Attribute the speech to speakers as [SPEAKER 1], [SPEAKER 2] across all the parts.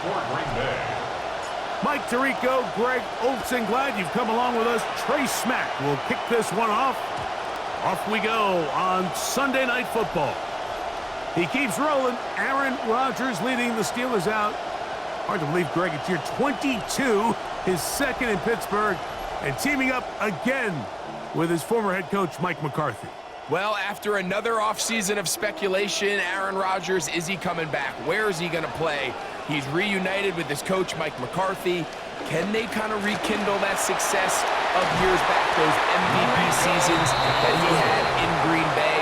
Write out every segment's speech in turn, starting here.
[SPEAKER 1] for Green Bay.
[SPEAKER 2] Mike Tirico, Greg Olson, glad you've come along with us. Trey Smack will kick this one off. Off we go on Sunday Night Football. He keeps rolling. Aaron Rodgers leading the Steelers out. Hard to believe, Greg, it's year 22, his second in Pittsburgh, and teaming up again with his former head coach, Mike McCarthy.
[SPEAKER 3] Well, after another offseason of speculation, Aaron Rodgers, is he coming back? Where is he going to play? He's reunited with his coach, Mike McCarthy. Can they kind of rekindle that success of years back, those MVP seasons that he had in Green Bay?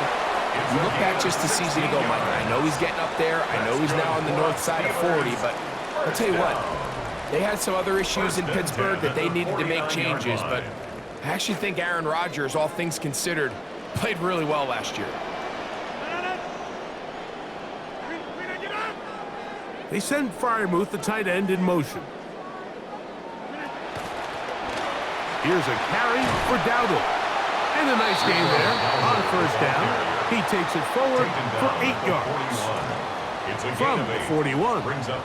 [SPEAKER 3] You look back just a season ago, Mike, I know he's getting up there. I know he's now on the north side of 40, but I'll tell you what, they had some other issues in Pittsburgh that they needed to make changes, but I actually think Aaron Rodgers, all things considered, played really well last year.
[SPEAKER 2] They send Freiermuth, the tight end, in motion. Here's a carry for Dowdle. And a nice game there on first down. He takes it forward for 8 yards. From 41,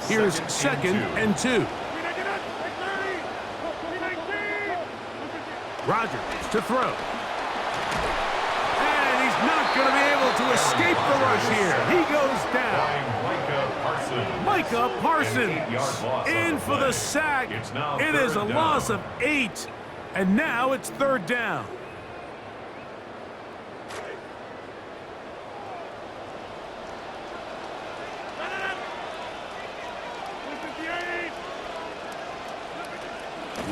[SPEAKER 2] here's second and 2. Rodgers to throw. And he's not going to be able to escape the rush here. He goes down. Micah Parsons in for the sack. It is a loss of 8. And now it's third down.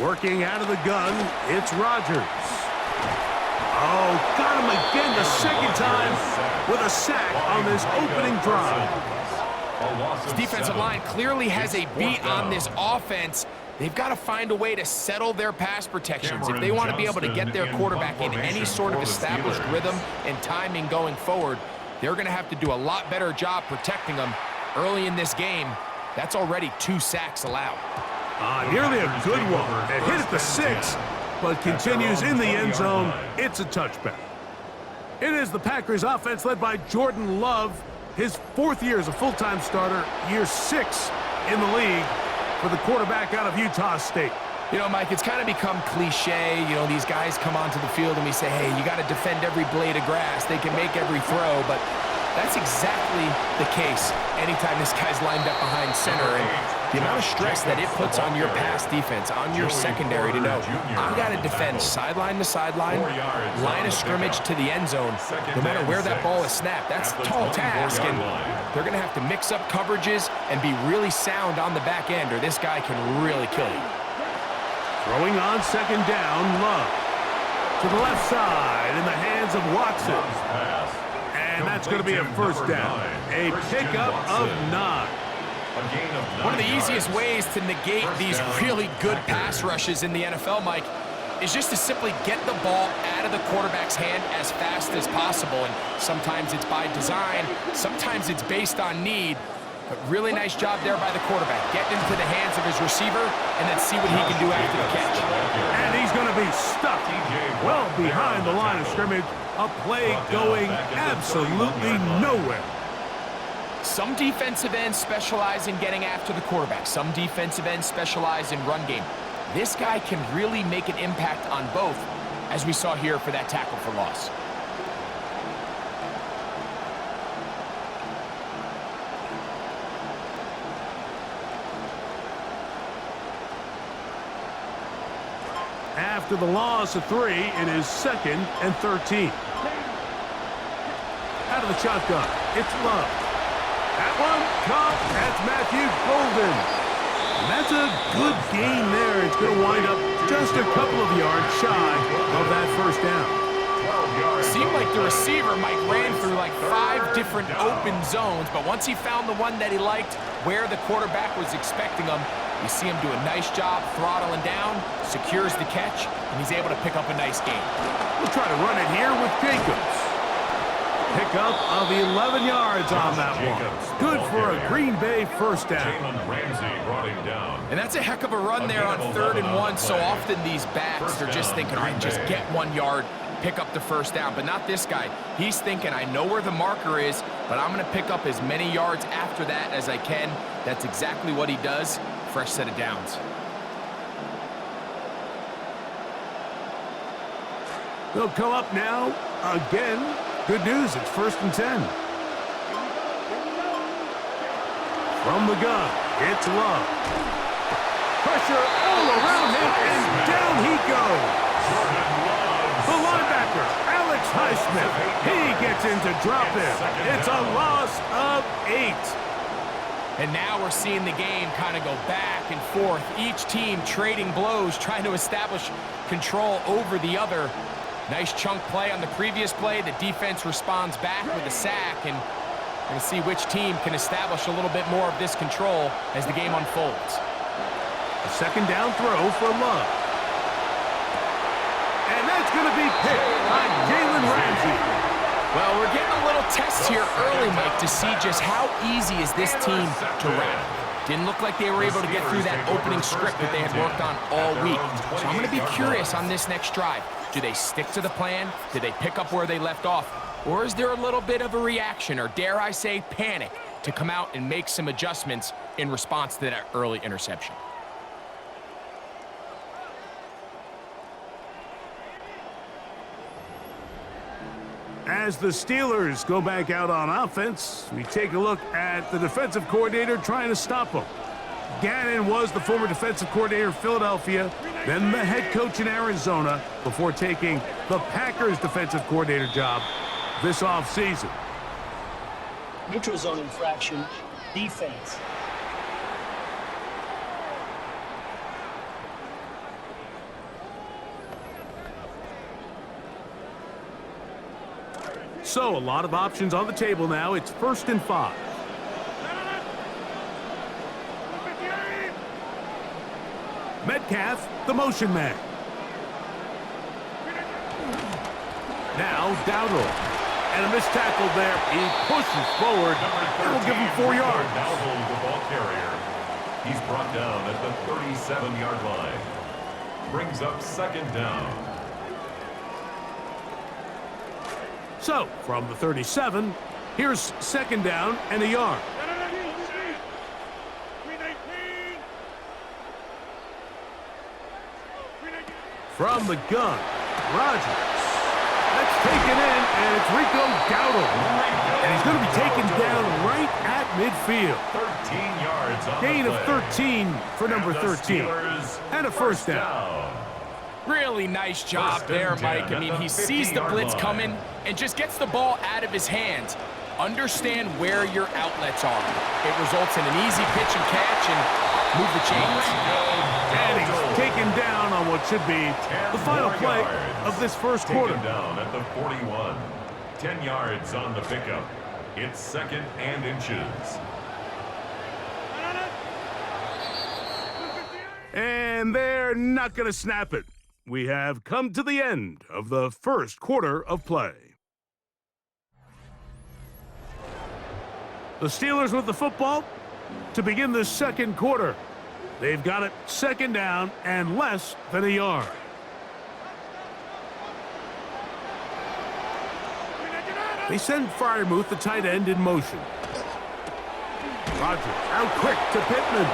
[SPEAKER 2] Working out of the gun, it's Rodgers. Oh, got him again the second time with a sack on this opening drive.
[SPEAKER 3] This defensive line clearly has a beat on this offense. They've got to find a way to settle their pass protections. If they want to be able to get their quarterback in any sort of established rhythm and timing going forward, they're going to have to do a lot better job protecting them early in this game. That's already 2 sacks allowed.
[SPEAKER 2] Nearly a good one. It hit at the 6, but continues in the end zone. It's a touchback. It is the Packers offense led by Jordan Love. His 4th year as a full-time starter, year 6 in the league for the quarterback out of Utah State.
[SPEAKER 3] You know, Mike, it's kind of become cliche. You know, these guys come onto the field and we say, hey, you got to defend every blade of grass. They can make every throw, but that's exactly the case anytime this guy's lined up behind center. And the amount of stress that it puts on your pass defense, on your secondary to know, I've got to defend sideline to sideline, line of scrimmage to the end zone, no matter where that ball is snapped. That's a tall task, and they're going to have to mix up coverages and be really sound on the back end, or this guy can really kill you.
[SPEAKER 2] Throwing on second down, Love. To the left side in the hands of Watson. And that's going to be a first down. A pickup of 9.
[SPEAKER 3] One of the easiest ways to negate these really good pass rushes in the NFL, Mike, is just to simply get the ball out of the quarterback's hand as fast as possible. And sometimes it's by design, sometimes it's based on need. But really nice job there by the quarterback. Getting into the hands of his receiver and then see what he can do after the catch.
[SPEAKER 2] And he's going to be stuck well behind the line of scrimmage. A play going absolutely nowhere.
[SPEAKER 3] Some defensive ends specialize in getting after the quarterback. Some defensive ends specialize in run game. This guy can really make an impact on both, as we saw here for that tackle for loss.
[SPEAKER 2] After the loss of 3, it is 2nd and 13. Out of the shotgun, it's Love. That one caught. That's Matthew Golden. And that's a good gain there. It's going to wind up just a couple of yards shy of that first down.
[SPEAKER 3] It seemed like the receiver, Mike, ran through like 5 different open zones, but once he found the one that he liked, where the quarterback was expecting him, you see him do a nice job throttling down, secures the catch, and he's able to pick up a nice gain.
[SPEAKER 2] We'll try to run it here with Jacobs. Pickup of 11 yards on that one. Good for a Green Bay first down.
[SPEAKER 3] And that's a heck of a run there on 3rd and 1. So often these backs are just thinking, all right, just get 1 yard. pick up the first down, but not this guy. He's thinking, I know where the marker is, but I'm going to pick up as many yards after that as I can. That's exactly what he does. Fresh set of downs.
[SPEAKER 2] They'll come up now again. Good news, it's 1st and 10. From the gun, it's Love. Pressure all around him, and down he goes. The linebacker, Alex Highsmith, he gets in to drop him. It's a loss of 8.
[SPEAKER 3] And now we're seeing the game kind of go back and forth. Each team trading blows, trying to establish control over the other. Nice chunk play on the previous play. The defense responds back with a sack, and we're going to see which team can establish a little bit more of this control as the game unfolds.
[SPEAKER 2] A 2nd down throw for Love. And that's going to be picked by Jalen Ramsey.
[SPEAKER 3] Well, we're getting a little test here early, Mike, to see just how easy is this team to wrap. Didn't look like they were able to get through that opening script that they had worked on all week. So I'm going to be curious on this next drive. Do they stick to the plan? Do they pick up where they left off? Or is there a little bit of a reaction, or dare I say panic, to come out and make some adjustments in response to that early interception?
[SPEAKER 2] As the Steelers go back out on offense, we take a look at the defensive coordinator trying to stop them. Gannon was the former defensive coordinator in Philadelphia, then the head coach in Arizona, before taking the Packers defensive coordinator job this offseason.
[SPEAKER 1] Neutral zone infraction, defense.
[SPEAKER 2] So, a lot of options on the table now. It's 1st and 5. Metcalf, the motion man. Now, Dowdle. And a missed tackle there. He pushes forward. That will give him 4 yards.
[SPEAKER 4] Dowdle, the ball carrier. He's brought down at the 37-yard line. Brings up 2nd down.
[SPEAKER 2] So, from the 37, here's 2nd down and a yard. From the gun, Rodgers. That's taken in, and it's Rico Dowdle. And he's going to be taken down right at midfield.
[SPEAKER 4] 13 yards on
[SPEAKER 2] Gain
[SPEAKER 4] the
[SPEAKER 2] of
[SPEAKER 4] play.
[SPEAKER 2] 13 for number 13. And a first down.
[SPEAKER 3] Really nice job there, Mike. I mean, he sees the blitz coming and just gets the ball out of his hands. Understand where your outlets are. It results in an easy pitch and catch and move the chains.
[SPEAKER 2] And he's taken down on what should be the final play of this first quarter.
[SPEAKER 4] Taken down at the 41. 10 yards on the pickup. It's 2nd and inches.
[SPEAKER 2] And they're not going to snap it. We have come to the end of the first quarter of play. The Steelers with the football to begin the second quarter. They've got it 2nd down and less than a yard. They send Freiermuth, the tight end, in motion. Rodgers out quick to Pittman.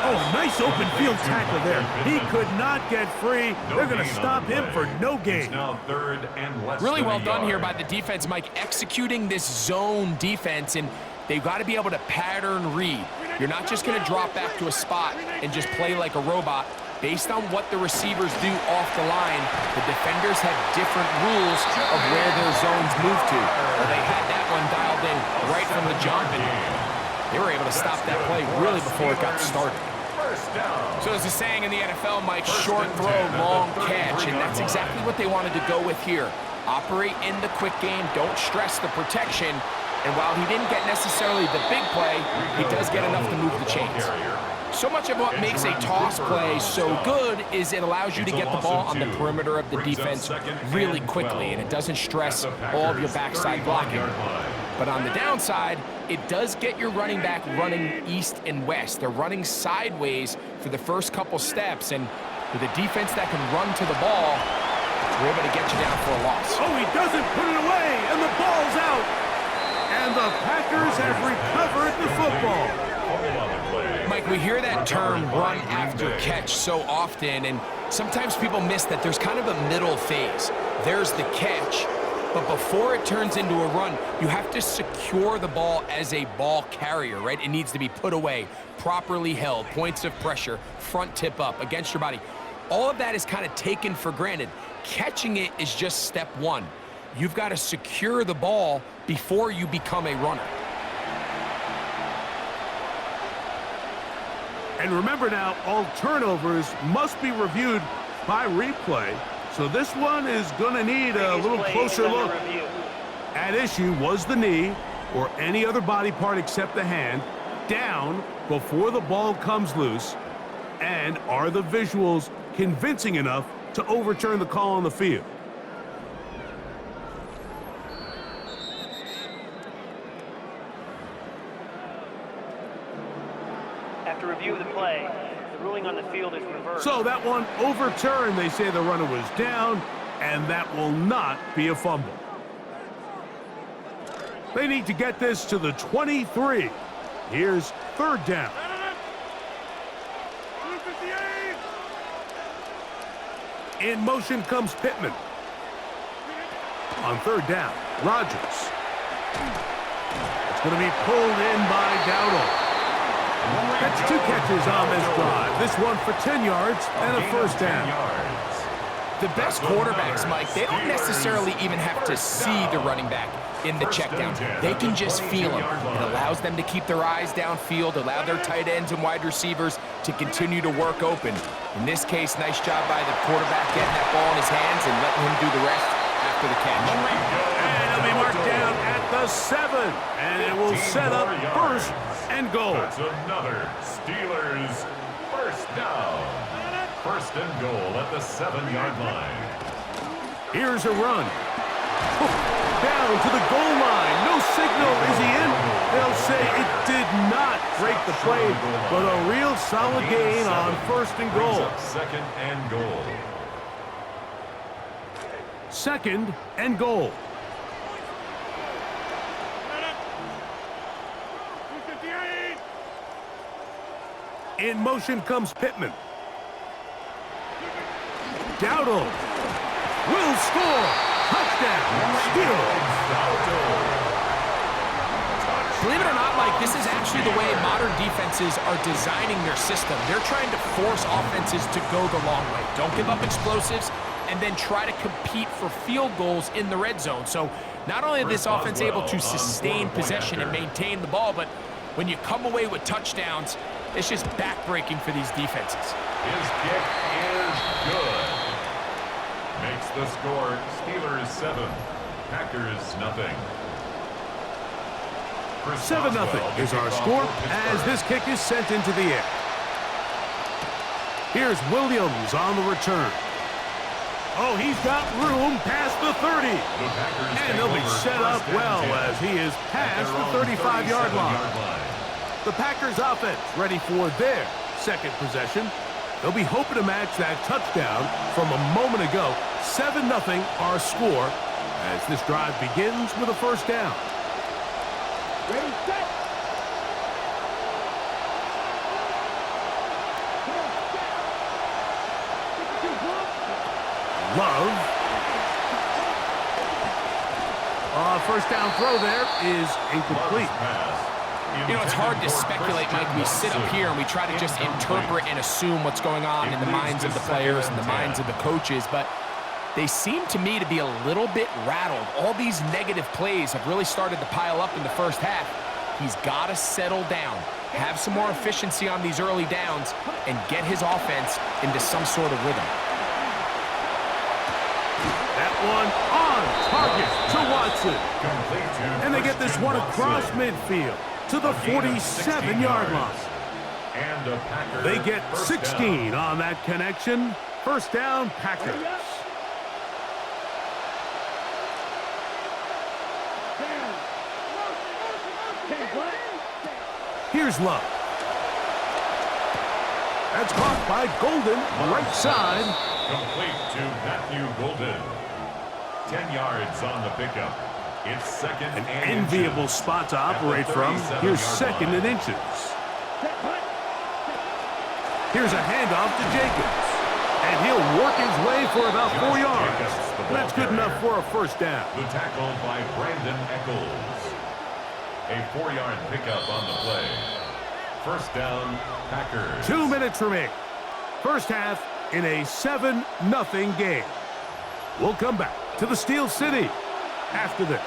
[SPEAKER 2] Oh, nice open field tackle there. He could not get free. They're going to stop him for no gain.
[SPEAKER 4] Now 3rd and less
[SPEAKER 3] Really
[SPEAKER 4] than
[SPEAKER 3] well
[SPEAKER 4] a
[SPEAKER 3] done
[SPEAKER 4] yard.
[SPEAKER 3] here by the defense, Mike, executing this zone defense, and they've got to be able to pattern read. You're not just going to drop back to a spot and just play like a robot. Based on what the receivers do off the line, the defenders have different rules of where their zones move to. Well, they had that one dialed in right from the jump, and they were able to stop that play really before it got started. So there's a saying in the NFL, Mike, short throw, long catch, and that's exactly what they wanted to go with here. Operate in the quick game, don't stress the protection, and while he didn't get necessarily the big play, he does get enough to move the chains. So much of what makes a toss play so good is it allows you to get the ball on the perimeter of the defense really quickly, and it doesn't stress all of your backside blocking. But on the downside, it does get your running back running east and west. They're running sideways for the first couple steps, and with a defense that can run to the ball, We're able to get you down for a loss.
[SPEAKER 2] Oh, he doesn't put it away, and the ball's out. And the Packers have recovered the football.
[SPEAKER 3] Mike, we hear that term run after catch so often, and sometimes people miss that there's kind of a middle phase. There's the catch, but before it turns into a run, you have to secure the ball as a ball carrier, right? It needs to be put away, properly held, points of pressure, front tip up against your body. All of that is kind of taken for granted. Catching it is just step one. You've got to secure the ball before you become a runner.
[SPEAKER 2] And remember now, all turnovers must be reviewed by replay. So this one is going to need a little closer look. At issue was the knee, or any other body part except the hand, down before the ball comes loose. And are the visuals convincing enough to overturn the call on the field?
[SPEAKER 1] After review of the play, the ruling on the field is reversed.
[SPEAKER 2] So that one overturned. They say the runner was down, and that will not be a fumble. They need to get this to the 23. Here's third down. In motion comes Pittman. On third down, Rodgers. It's going to be pulled in by Dowdle. That's 2 catches on this drive. This one for 10 yards and a first down.
[SPEAKER 3] The best quarterbacks, Mike, they don't necessarily even have to see the running back in the check down. They can just feel him. It allows them to keep their eyes downfield, allow their tight ends and wide receivers to continue to work open. In this case, nice job by the quarterback getting that ball in his hands and letting him do the rest after the catch.
[SPEAKER 2] And it'll be marked down at the 7, and it will set up first and goal.
[SPEAKER 4] That's another Steelers first down. First and goal at the 7-yard line.
[SPEAKER 2] Here's a run. Down to the goal line. No signal. Is he in? They'll say it did not break the play, but a real solid gain on first and goal.
[SPEAKER 4] Second and goal.
[SPEAKER 2] Second and goal. In motion comes Pittman. Dowdle will score. Touchdown. Steelers.
[SPEAKER 3] Believe it or not, Mike, this is actually the way modern defenses are designing their system. They're trying to force offenses to go the long way. Don't give up explosives, and then try to compete for field goals in the red zone. So not only is this offense able to sustain possession and maintain the ball, but when you come away with touchdowns, it's just backbreaking for these defenses.
[SPEAKER 4] His kick is good. Makes the score Steelers 7, Packers nothing.
[SPEAKER 2] 7-0 is our score as this kick is sent into the air. Here's Williams on the return. Oh, he's got room past the 30. And they'll be set up well as he is past the 35-yard line. The Packers offense ready for their second possession. They'll be hoping to match that touchdown from a moment ago. 7-0 our score as this drive begins with a first down.
[SPEAKER 5] Ready, set.
[SPEAKER 2] Love. First down throw there is incomplete.
[SPEAKER 3] You know, it's hard to speculate, Mike. We sit up here and we try to just interpret and assume what's going on in the minds of the players and the minds of the coaches, but they seem to me to be a little bit rattled. All these negative plays have really started to pile up in the first half. He's got to settle down, have some more efficiency on these early downs, and get his offense into some sort of rhythm.
[SPEAKER 2] That one on target to Watson. And they get this one across midfield to the 47-yard line. They get 16 on that connection. First down, Packers. Here's Love. That's caught by Golden, right side.
[SPEAKER 4] Complete to Matthew Golden. 10 yards on the pickup. It's second
[SPEAKER 2] An
[SPEAKER 4] and
[SPEAKER 2] enviable
[SPEAKER 4] inches
[SPEAKER 2] spot to
[SPEAKER 4] at the
[SPEAKER 2] operate from.
[SPEAKER 4] 37-yard
[SPEAKER 2] Here's second
[SPEAKER 4] line.
[SPEAKER 2] and inches. Here's a handoff to Jacobs. And he'll work his way for about 4 yards.
[SPEAKER 4] Jacobs, the ball
[SPEAKER 2] That's good
[SPEAKER 4] carrier.
[SPEAKER 2] enough for a first down.
[SPEAKER 4] The tackle by Brandon Eccles. A 4-yard pickup on the play. First down, Packers.
[SPEAKER 2] 2 minutes remaining. First half in a 7-0 game. We'll come back to the Steel City after this.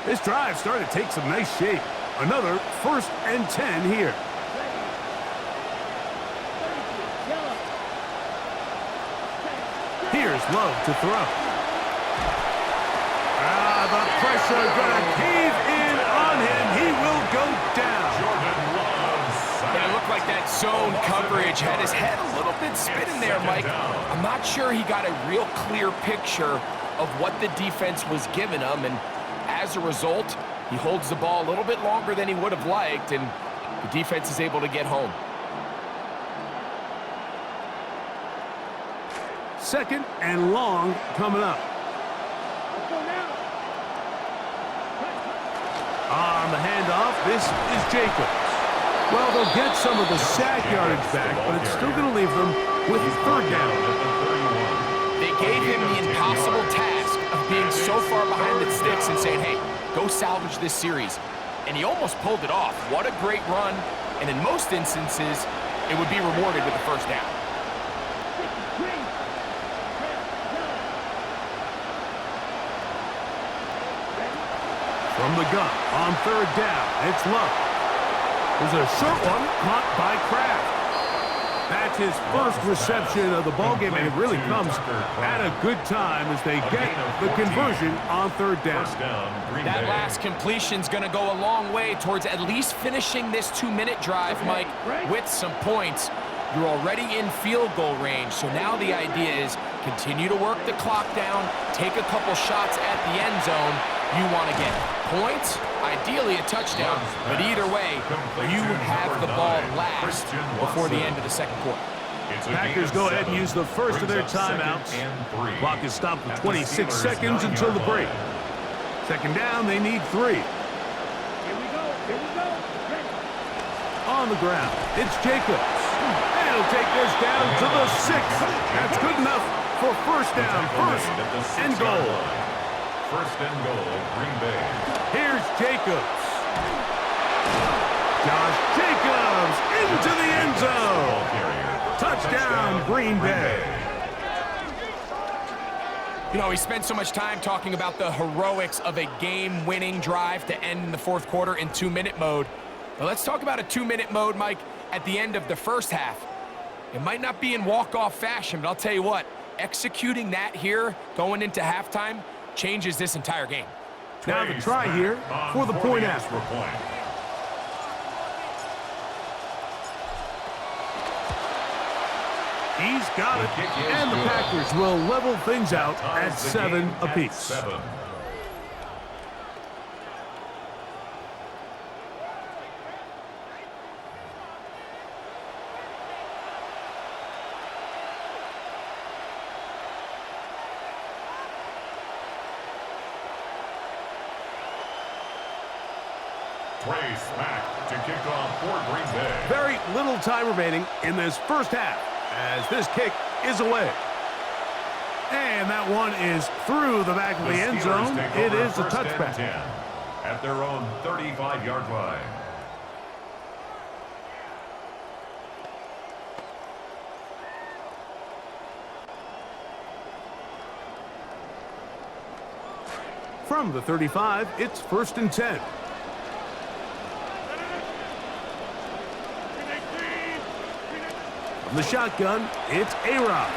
[SPEAKER 2] This drive started to take some nice shape. Another 1st and 10 here. Here's Love to throw. The pressure gonna cave in on him. He will go down.
[SPEAKER 4] Jordan Love.
[SPEAKER 3] Yeah, it looked like that zone coverage had his head a little bit spinning there, Mike. I'm not sure he got a real clear picture of what the defense was giving him, and as a result, he holds the ball a little bit longer than he would have liked, and the defense is able to get home.
[SPEAKER 2] Second and long coming up. On the handoff, this is Jacobs. Well, they'll get some of the sack yardage back, but it's still going to leave them with third down.
[SPEAKER 3] They gave him the impossible task of being so far behind the sticks and saying, hey, go salvage this series. And he almost pulled it off. What a great run. And in most instances, it would be rewarded with the first down.
[SPEAKER 2] From the gun on third down, it's Love. There's a short one caught by Kraft. That's his first reception of the ballgame, and it really comes at a good time as they get the conversion on third down.
[SPEAKER 3] That last completion's going to go a long way towards at least finishing this 2-minute drive, Mike, with some points. You're already in field goal range, so now the idea is continue to work the clock down, take a couple shots at the end zone. You want to get points, ideally a touchdown, but either way, you have the ball last before the end of the second quarter.
[SPEAKER 2] Packers go ahead and use the first of their timeouts. Clock is stopped for 26 seconds until the break. Second down, they need 3. On the ground, it's Jacobs. And he'll take this down to the 6. That's good enough for first down, first and goal.
[SPEAKER 4] First and goal, Green Bay.
[SPEAKER 2] Here's Jacobs. Josh Jacobs into the end zone. Touchdown, Green Bay.
[SPEAKER 3] You know, we spent so much time talking about the heroics of a game-winning drive to end in the fourth quarter in 2-minute mode. Now let's talk about a 2-minute mode, Mike, at the end of the first half. It might not be in walk-off fashion, but I'll tell you what, executing that here going into halftime changes this entire game.
[SPEAKER 2] Now the try here for the point after. He's got it, and the Packers will level things out at 7 apiece.
[SPEAKER 4] Trey Smack to kick off for Green Bay.
[SPEAKER 2] Very little time remaining in this first half as this kick is away. And that one is through the back of the end zone. It is a touchback.
[SPEAKER 4] 10 at their own 35-yard line.
[SPEAKER 2] From the 35, it's 1st and 10. From the shotgun, it's A-Rod.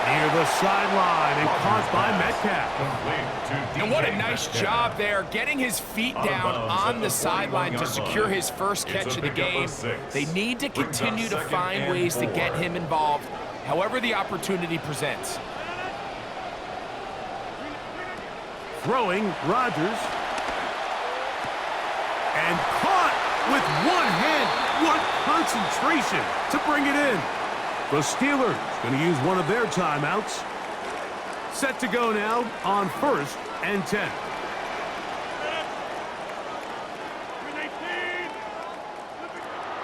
[SPEAKER 2] Near the sideline and caught by Metcalf.
[SPEAKER 3] And what a nice job there, getting his feet down on the sideline to secure his first catch of the game. They need to continue to find ways to get him involved, however the opportunity presents.
[SPEAKER 2] Throwing, Rodgers. And caught with one hand. What concentration to bring it in. The Steelers going to use one of their timeouts. Set to go now on 1st and 10.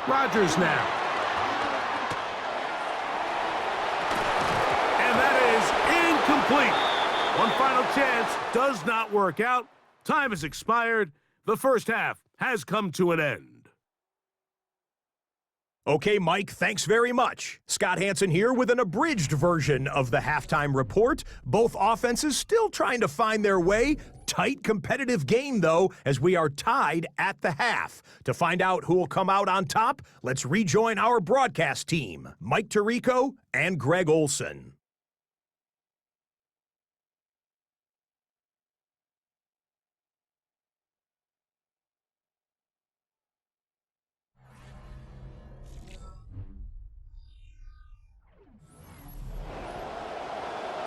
[SPEAKER 2] Rodgers now. And that is incomplete. One final chance does not work out. Time has expired. The first half has come to an end.
[SPEAKER 6] Okay, Mike, thanks very much. Scott Hansen here with an abridged version of the halftime report. Both offenses still trying to find their way. Tight competitive game, though, as we are tied at the half. To find out who will come out on top, let's rejoin our broadcast team, Mike Tirico and Greg Olson.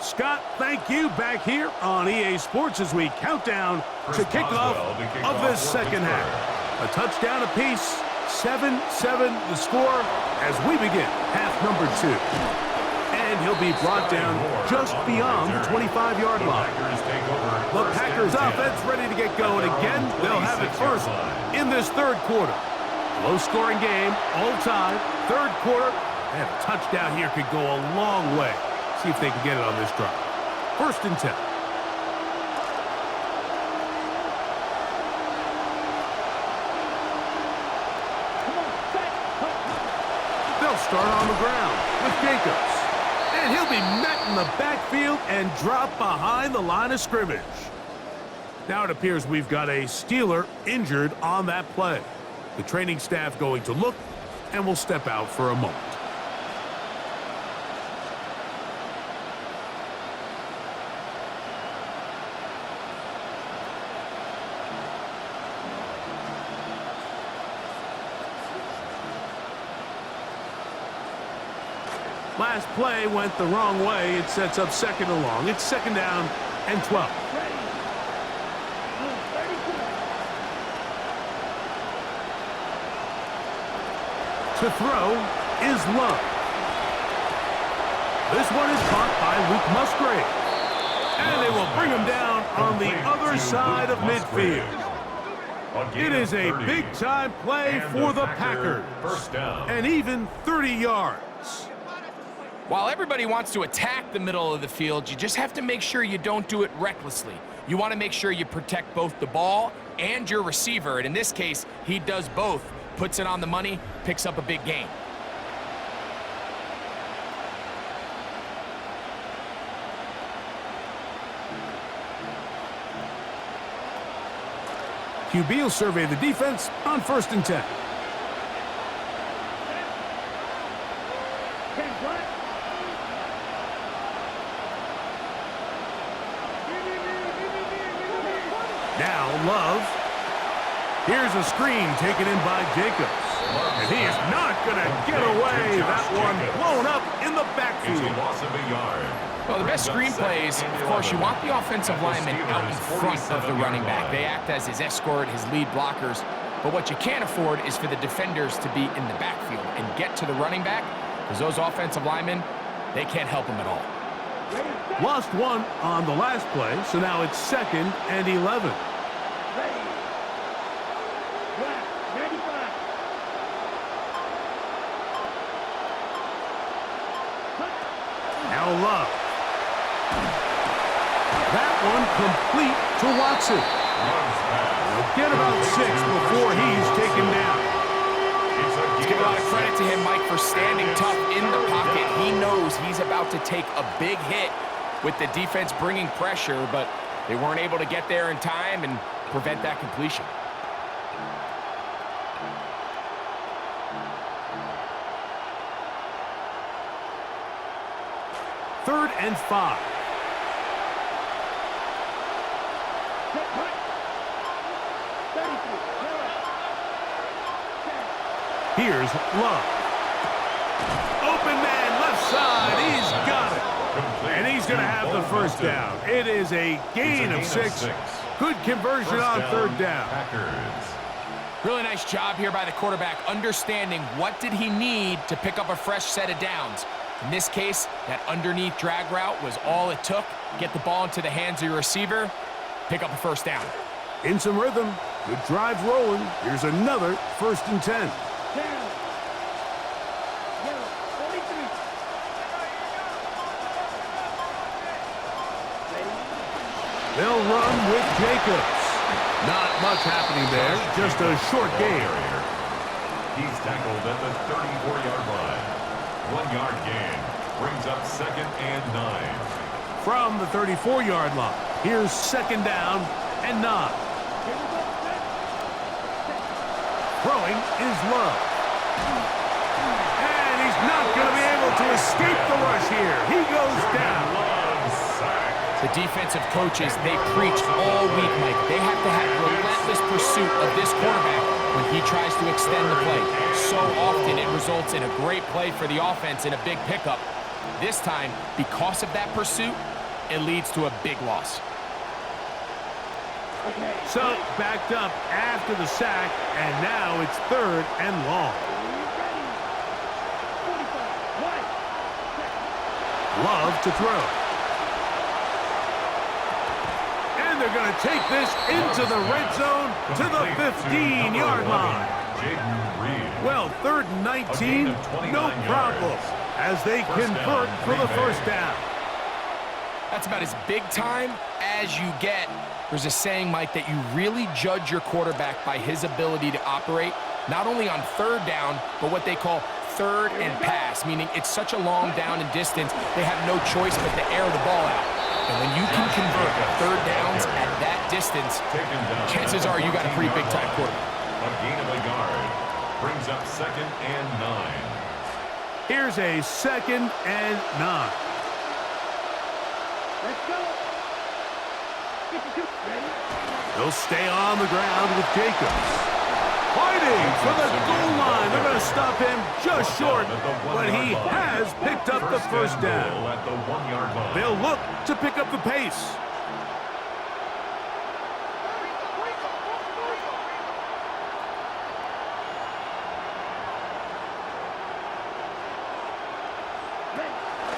[SPEAKER 2] Scott, thank you. Back here on EA Sports as we count down to kickoff of this second half. A touchdown apiece, 7-7 the score as we begin half number 2. And he'll be brought down just beyond the 25-yard line. The Packers offense ready to get going again. They'll have it first in this third quarter. Low-scoring game, all time, third quarter, and a touchdown here could go a long way. See if they can get it on this drive. 1st and 10. They'll start on the ground with Jacobs. And he'll be met in the backfield and drop behind the line of scrimmage. Now it appears we've got a Steeler injured on that play. The training staff going to look and will step out for a moment. Last play went the wrong way. It sets up 2nd and long. It's 2nd down and 12. To throw is Love. This one is caught by Luke Musgrave. And they will bring him down on the other side of midfield. It is a big-time play for the Packers. And even 30 yards.
[SPEAKER 3] While everybody wants to attack the middle of the field, you just have to make sure you don't do it recklessly. You want to make sure you protect both the ball and your receiver, and in this case, he does both. Puts it on the money, picks up a big gain.
[SPEAKER 2] QB will survey the defense on 1st and 10. Now Love. Here's a screen taken in by Jacobs. And he is not going to get away. That one blown up in the backfield.
[SPEAKER 3] Well, the best screen plays, of course, you want the offensive lineman out in front of the running back. They act as his escort, his lead blockers. But what you can't afford is for the defenders to be in the backfield and get to the running back, because those offensive linemen, they can't help him at all.
[SPEAKER 2] Lost one on the last play, so now it's 2nd and 11. Now Love. That one complete to Watson. He'll get about 6 before he's taken down.
[SPEAKER 3] Let's give a lot of credit to him, Mike, for standing tough in the pocket. He knows he's about to take a big hit with the defense bringing pressure, but they weren't able to get there in time and prevent that completion.
[SPEAKER 2] Third and 5. Here's Love. Open man left side. He's got it. And he's going to have the first down. It is a gain of 6. Good conversion on third down.
[SPEAKER 3] Really nice job here by the quarterback, understanding what did he need to pick up a fresh set of downs. In this case, that underneath drag route was all it took. Get the ball into the hands of your receiver, pick up a first down.
[SPEAKER 2] In some rhythm, good drive rolling. Here's another 1st and 10. They'll run with Jacobs. Not much happening there, just a short gain.
[SPEAKER 4] He's tackled at the 34-yard line. 1-yard gain brings up 2nd and 9.
[SPEAKER 2] From the 34-yard line, here's 2nd down and 9. Throwing is Love. And he's not going to be able to escape the rush here. He goes down.
[SPEAKER 3] The defensive coaches, they preached all week, Mike. They have to have relentless pursuit of this quarterback when he tries to extend the play. So often it results in a great play for the offense and a big pickup. This time, because of that pursuit, it leads to a big loss.
[SPEAKER 2] So backed up after the sack, and now it's 3rd and long. Love to throw. They're going to take this into the red zone to the 15-yard line. Well, 3rd and 19, no problem, as they convert for the first down.
[SPEAKER 3] That's about as big time as you get. There's a saying, Mike, that you really judge your quarterback by his ability to operate, not only on 3rd down, but what they call 3rd and pass, meaning it's such a long down and distance, they have no choice but to air the ball out. And when you can convert 3rd downs at that distance, chances are you got a pretty big-time quarterback.
[SPEAKER 4] A gain of a yard brings up 2nd and 9.
[SPEAKER 2] Here's a 2nd and 9.
[SPEAKER 5] Let's go. 52. Ready?
[SPEAKER 2] They'll stay on the ground with Jacobs. Fighting for the goal line. They're going to stop him just short, but he has picked up the first down. They'll look to pick up the pace.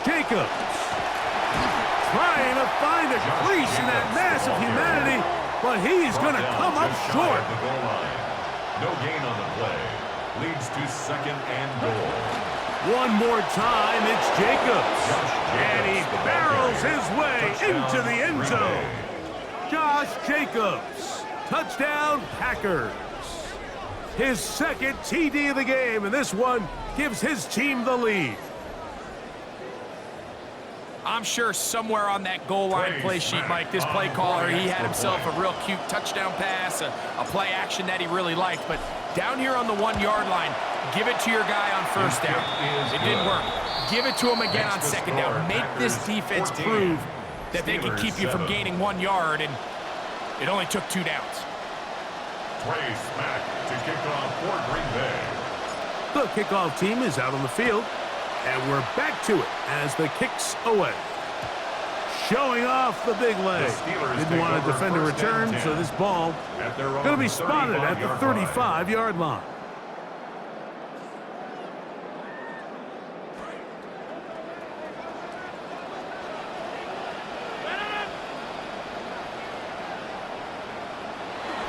[SPEAKER 2] Jacobs trying to find a crease in that mass of humanity, but he's going to come up short.
[SPEAKER 4] No gain on the play. Leads to 2nd and goal.
[SPEAKER 2] One more time, it's Jacobs. And he barrels his way into the end zone. Josh Jacobs. Touchdown, Packers. His 2nd TD of the game, and this one gives his team the lead.
[SPEAKER 3] I'm sure somewhere on that goal line play sheet, Mike, this play caller, he had himself a real cute touchdown pass, a play action that he really liked. But down here on the 1-yard line, give it to your guy on 1st down. It didn't work. Give it to him again on 2nd down. Make this defense prove that they can keep you from gaining 1 yard, and it only took 2 downs.
[SPEAKER 4] Trey Smack to kick off for Green Bay.
[SPEAKER 2] The kickoff team is out on the field. And we're back to it as the kick's away. Showing off the big leg. Didn't want to defend a return, so this ball going to be spotted at the 35-yard line.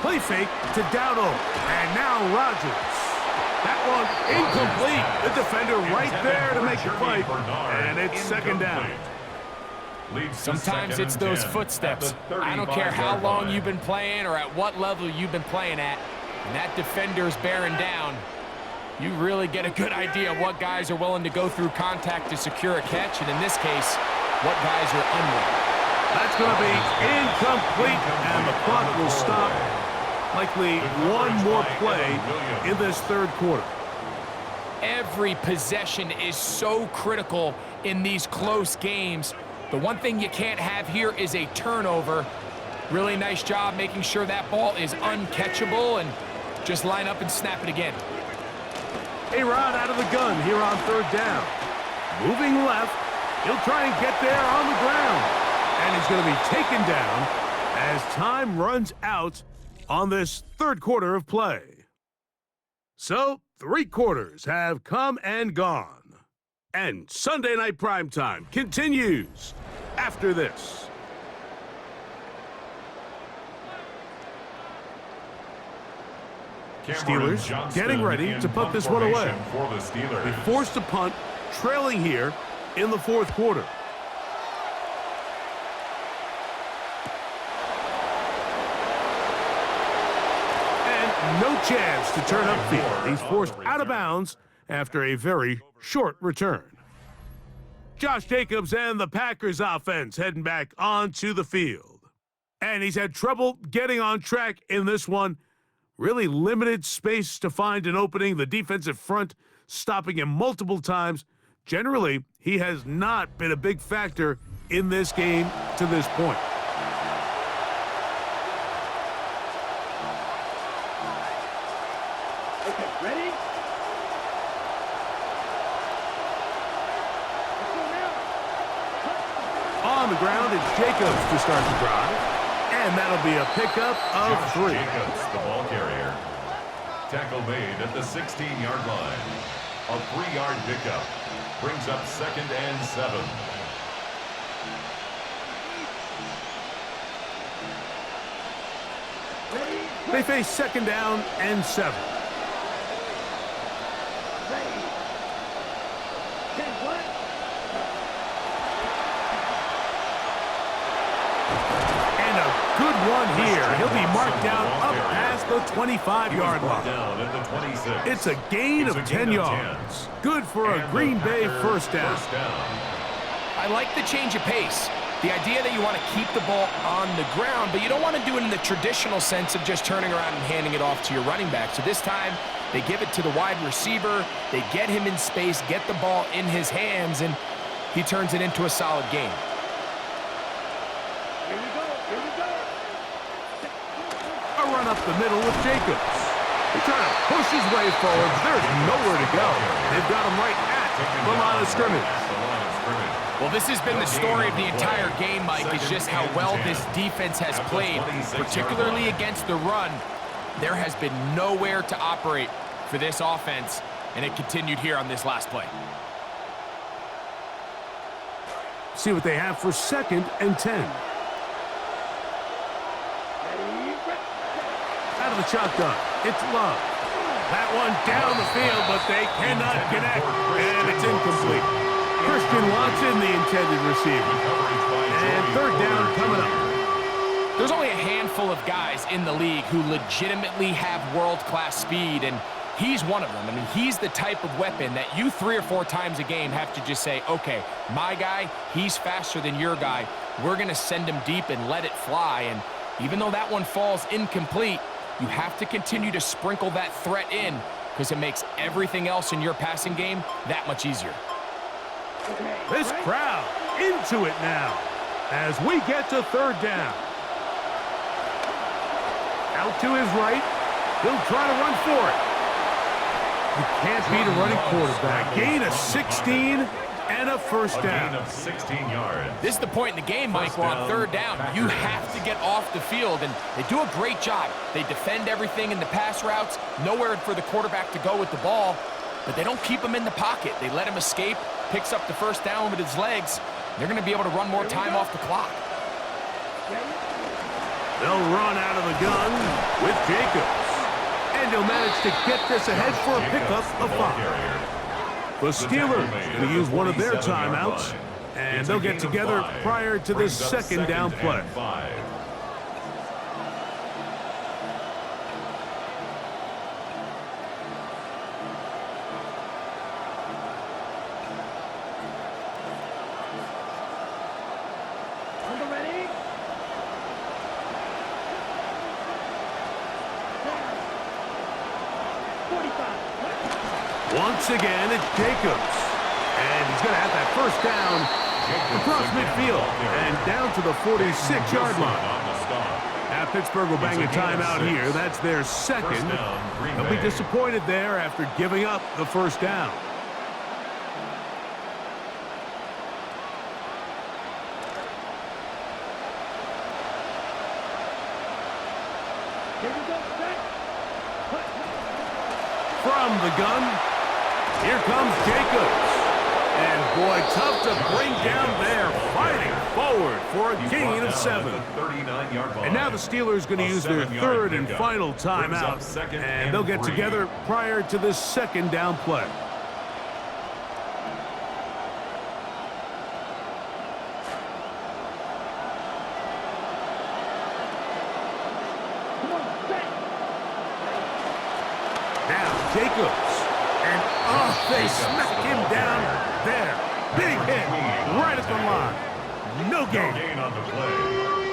[SPEAKER 2] Play fake to Dowdle. And now Rodgers. That one incomplete. The defender right there to make the play. And it's 2nd down.
[SPEAKER 3] Sometimes it's those footsteps. I don't care how long you've been playing or at what level you've been playing at. And that defender's bearing down. You really get a good idea of what guys are willing to go through contact to secure a catch. And in this case, what guys are unwilling.
[SPEAKER 2] That's going to be incomplete. And the clock will stop. Likely one more play in this 3rd quarter.
[SPEAKER 3] Every possession is so critical in these close games. The one thing you can't have here is a turnover. Really nice job making sure that ball is uncatchable, and just line up and snap it again.
[SPEAKER 2] A-Rod out of the gun here on 3rd down. Moving left. He'll try and get there on the ground. And he's going to be taken down as time runs out on this third quarter of play. So, 3 quarters have come and gone. And Sunday Night Primetime continues after this. Steelers getting ready to put this one away.
[SPEAKER 4] For the Steelers.
[SPEAKER 2] They forced a punt, trailing here in the fourth quarter. And no chance to turn upfield. He's forced out of bounds after a very short return. Josh Jacobs and the Packers offense heading back onto the field. And he's had trouble getting on track in this one. Really limited space to find an opening. The defensive front stopping him multiple times. Generally, he has not been a big factor in this game to this point.
[SPEAKER 5] Okay, ready? Let's go now.
[SPEAKER 2] On the ground, it's Jacobs to start the drive. And that'll be a pickup of 3.
[SPEAKER 4] Jacobs, the ball carrier. Tackle made at the 16-yard line. A 3-yard pickup brings up 2nd and 7.
[SPEAKER 5] Ready?
[SPEAKER 2] They face 2nd down and 7.
[SPEAKER 5] Ready? 10, 1.
[SPEAKER 2] And a good one here. He'll be marked down up past the 25-yard line.
[SPEAKER 4] Down at the 26.
[SPEAKER 2] It's a gain of 10 yards. Good for a Green Bay first down.
[SPEAKER 3] I like the change of pace. The idea that you want to keep the ball on the ground, but you don't want to do it in the traditional sense of just turning around and handing it off to your running back. So this time, they give it to the wide receiver. They get him in space, get the ball in his hands, and he turns it into a solid game.
[SPEAKER 5] Here we go. Here we go.
[SPEAKER 2] A run up the middle with Jacobs. He's trying to push his way forward. There's nowhere to go. They've got him right at the line of scrimmage.
[SPEAKER 3] Well, this has been the story of the entire game, Mike, is just how well this defense has played, particularly against the run. There has been nowhere to operate for this offense, and it continued here on this last play.
[SPEAKER 2] See what they have for 2nd and 10. Out of the shotgun, it's Love. That one down the field, but they cannot connect, and it's incomplete. Christian Watson, the intended receiver. And 3rd down coming up.
[SPEAKER 3] There's only a handful of guys in the league who legitimately have world-class speed, and he's one of them. I mean, he's the type of weapon that you 3 or 4 times a game have to just say, okay, my guy, he's faster than your guy. We're going to send him deep and let it fly. And even though that one falls incomplete, you have to continue to sprinkle that threat in because it makes everything else in your passing game that much easier.
[SPEAKER 2] This crowd into it now as we get to 3rd down. Out to his right. He'll try to run for it. You can't beat a running quarterback. Gain of 16 and a first down.
[SPEAKER 4] Gain of 16 yards.
[SPEAKER 3] This is the point in the game, Mike. We're on 3rd down. You have to get off the field, and they do a great job. They defend everything in the pass routes, nowhere for the quarterback to go with the ball, but they don't keep him in the pocket. They let him escape, picks up the first down with his legs. They're going to be able to run more time off the clock.
[SPEAKER 2] They'll run out of the gun with Jacobs. And he'll manage to get this ahead for a pickup of 5. The Steelers going to use one of their timeouts, and they'll get together prior to this 2nd down play. Once again, it's Jacobs. And he's going to have that first down across midfield and down to the 46-yard line. Now Pittsburgh will bang a timeout here. That's their 2nd. They'll be disappointed there after giving up the first down. from the gun. Here comes Jacobs. And boy, tough to bring down there, fighting forward for a gain of 7. And now the Steelers going to use their third and final timeout, and they'll get together prior to the second down play. Now Jacobs, and they smack him down there. Big hit right at the line. No gain.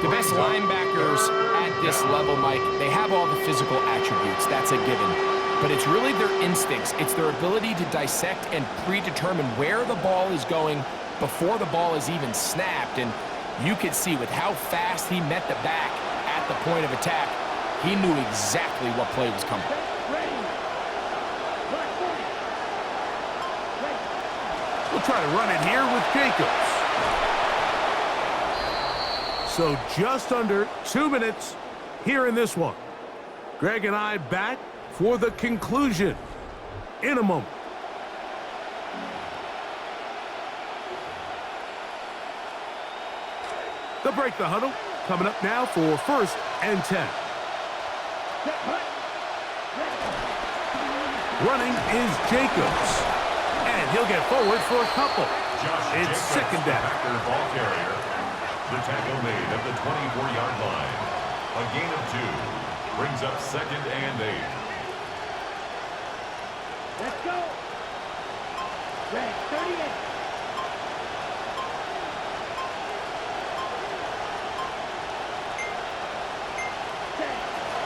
[SPEAKER 3] The best linebackers at this level, Mike, they have all the physical attributes. That's a given. But it's really their instincts. It's their ability to dissect and predetermine where the ball is going before the ball is even snapped. And you could see with how fast he met the back at the point of attack, he knew exactly what play was coming.
[SPEAKER 2] We'll try to run it here with Jacobs. So just under 2 minutes here in this one. Greg and I back for the conclusion in a moment. They'll break the huddle. Coming up now for 1st and 10. Running is Jacobs. And he'll get forward for a couple. It's second down.
[SPEAKER 4] Ball carrier. The tackle made at the 24-yard line. A gain of 2. Brings up 2nd and 8.
[SPEAKER 5] Let's go. Red 38.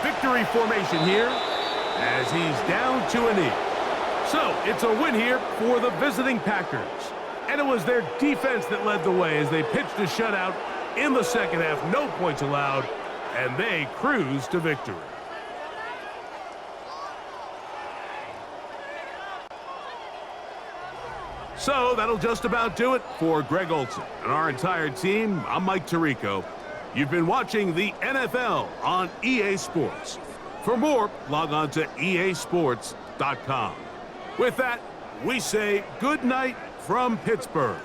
[SPEAKER 2] Victory formation here as he's down to a knee. So it's a win here for the visiting Packers. And it was their defense that led the way as they pitched a shutout in the second half. No points allowed, and they cruised to victory. So that'll just about do it for Greg Olsen and our entire team. I'm Mike Tirico. You've been watching the NFL on EA Sports. For more, log on to easports.com. With that, we say good night from Pittsburgh.